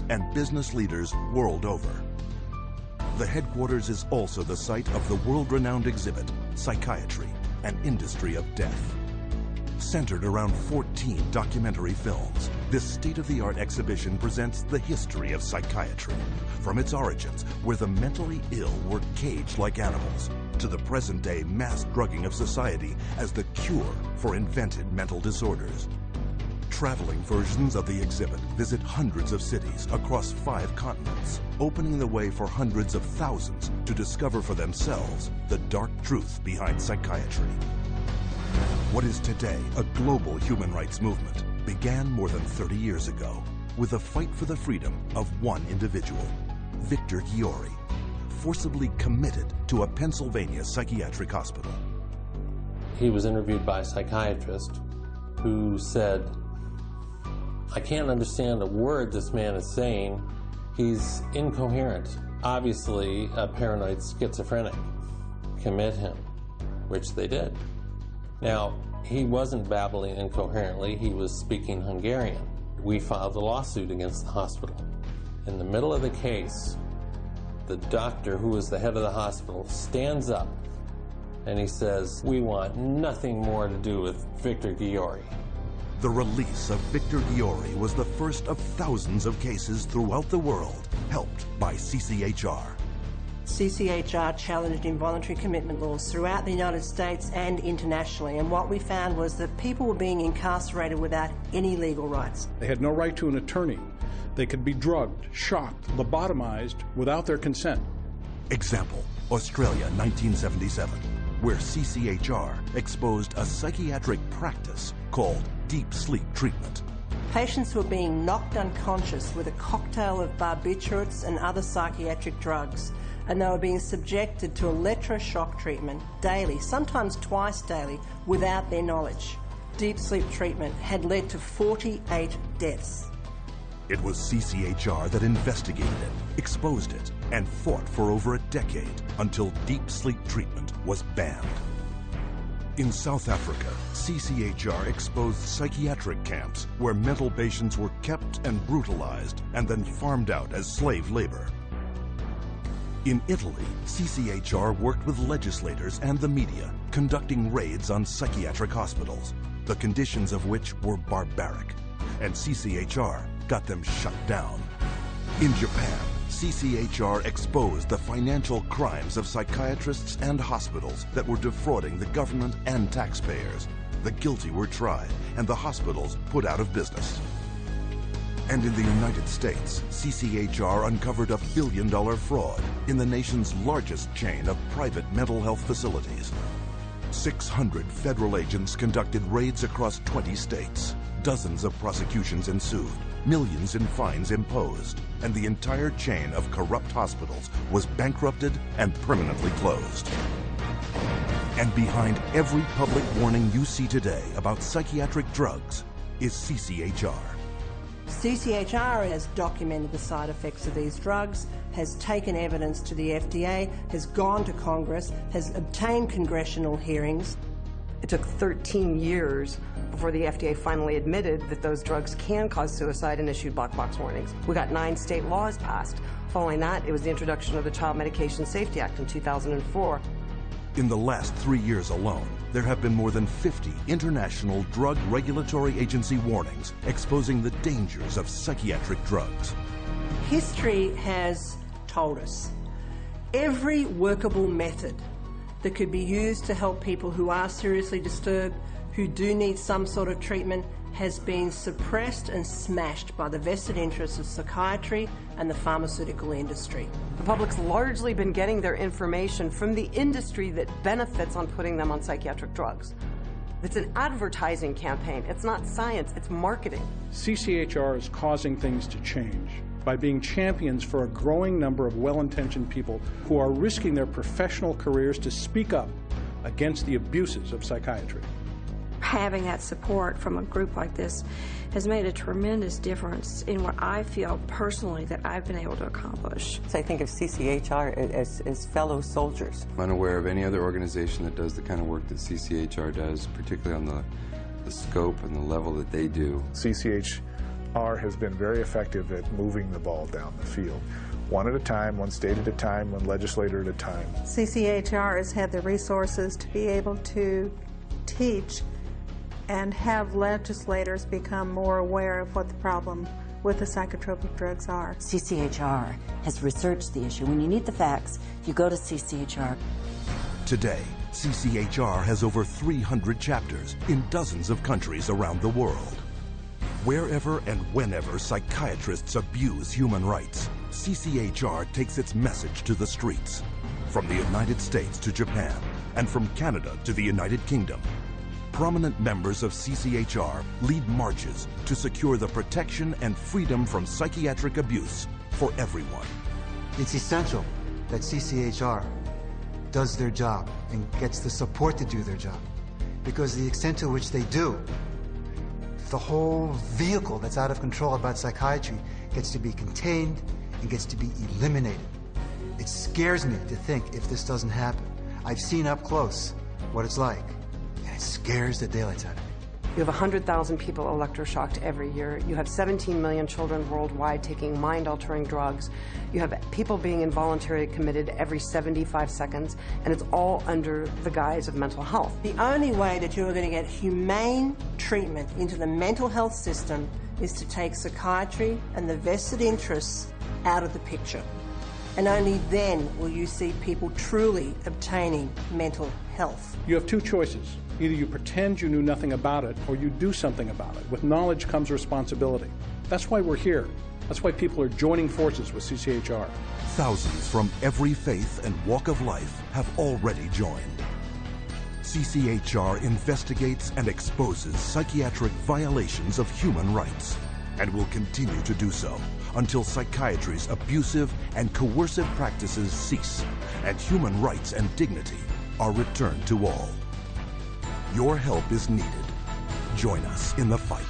and business leaders world over. The headquarters is also the site of the world-renowned exhibit, Psychiatry, an Industry of Death. Centered around 14 documentary films, this state-of-the-art exhibition presents the history of psychiatry, from its origins, where the mentally ill were caged like animals, to the present-day mass drugging of society as the cure for invented mental disorders. Traveling versions of the exhibit visit hundreds of cities across 5 continents, opening the way for hundreds of thousands to discover for themselves the dark truth behind psychiatry. What is today a global human rights movement began more than 30 years ago with a fight for the freedom of one individual, Victor Ghiori, forcibly committed to a Pennsylvania psychiatric hospital. He was interviewed by a psychiatrist who said, "I can't understand a word this man is saying. He's incoherent. Obviously a paranoid schizophrenic. Commit him," which they did. Now, he wasn't babbling incoherently, he was speaking Hungarian. We filed a lawsuit against the hospital. In the middle of the case, the doctor, who was the head of the hospital, stands up and he says, "We want nothing more to do with Victor Ghiori." The release of Victor Ghiori was the first of thousands of cases throughout the world, helped by CCHR. CCHR challenged involuntary commitment laws throughout the United States and internationally, and what we found was that people were being incarcerated without any legal rights. They had no right to an attorney. They could be drugged, shocked, lobotomized without their consent. Example, Australia, 1977, where CCHR exposed a psychiatric practice called deep sleep treatment. Patients were being knocked unconscious with a cocktail of barbiturates and other psychiatric drugs, and they were being subjected to electroshock treatment daily, sometimes twice daily, without their knowledge. Deep sleep treatment had led to 48 deaths. It was CCHR that investigated it, exposed it, and fought for over a decade until deep sleep treatment was banned. In South Africa, CCHR exposed psychiatric camps where mental patients were kept and brutalized and then farmed out as slave labor. In Italy, CCHR worked with legislators and the media, conducting raids on psychiatric hospitals, the conditions of which were barbaric, and CCHR got them shut down. In Japan, CCHR exposed the financial crimes of psychiatrists and hospitals that were defrauding the government and taxpayers. The guilty were tried, and the hospitals put out of business. And in the United States, CCHR uncovered a billion-dollar fraud in the nation's largest chain of private mental health facilities. 600 federal agents conducted raids across 20 states. Dozens of prosecutions ensued, millions in fines imposed, and the entire chain of corrupt hospitals was bankrupted and permanently closed. And behind every public warning you see today about psychiatric drugs is CCHR. CCHR has documented the side effects of these drugs, has taken evidence to the FDA, has gone to Congress, has obtained congressional hearings. It took 13 years before the FDA finally admitted that those drugs can cause suicide and issued black box warnings. We got 9 state laws passed. Following that, it was the introduction of the Child Medication Safety Act in 2004. In the last 3 years alone, there have been more than 50 international drug regulatory agency warnings exposing the dangers of psychiatric drugs. History has told us every workable method that could be used to help people who are seriously disturbed, who do need some sort of treatment, has been suppressed and smashed by the vested interests of psychiatry and the pharmaceutical industry. The public's largely been getting their information from the industry that benefits on putting them on psychiatric drugs. It's an advertising campaign. It's not science, it's marketing. CCHR is causing things to change by being champions for a growing number of well-intentioned people who are risking their professional careers to speak up against the abuses of psychiatry. Having that support from a group like this has made a tremendous difference in what I feel personally that I've been able to accomplish. So I think of CCHR as fellow soldiers. I'm unaware of any other organization that does the kind of work that CCHR does, particularly on the scope and the level that they do. CCHR CCHR has been very effective at moving the ball down the field. One at a time, one state at a time, one legislator at a time. CCHR has had the resources to be able to teach and have legislators become more aware of what the problem with the psychotropic drugs are. CCHR has researched the issue. When you need the facts, you go to CCHR. Today, CCHR has over 300 chapters in dozens of countries around the world. Wherever and whenever psychiatrists abuse human rights, CCHR takes its message to the streets. From the United States to Japan, and from Canada to the United Kingdom, prominent members of CCHR lead marches to secure the protection and freedom from psychiatric abuse for everyone. It's essential that CCHR does their job and gets the support to do their job, because the extent to which they do, the whole vehicle that's out of control about psychiatry gets to be contained and gets to be eliminated. It scares me to think if this doesn't happen. I've seen up close what it's like, and it scares the daylights out of me. You have 100,000 people electroshocked every year. You have 17 million children worldwide taking mind-altering drugs. You have people being involuntarily committed every 75 seconds, and it's all under the guise of mental health. The only way that you are going to get humane treatment into the mental health system is to take psychiatry and the vested interests out of the picture. And only then will you see people truly obtaining mental health. You have two choices. Either you pretend you knew nothing about it, or you do something about it. With knowledge comes responsibility. That's why we're here. That's why people are joining forces with CCHR. Thousands from every faith and walk of life have already joined. CCHR investigates and exposes psychiatric violations of human rights, and will continue to do so until psychiatry's abusive and coercive practices cease and human rights and dignity are returned to all. Your help is needed. Join us in the fight.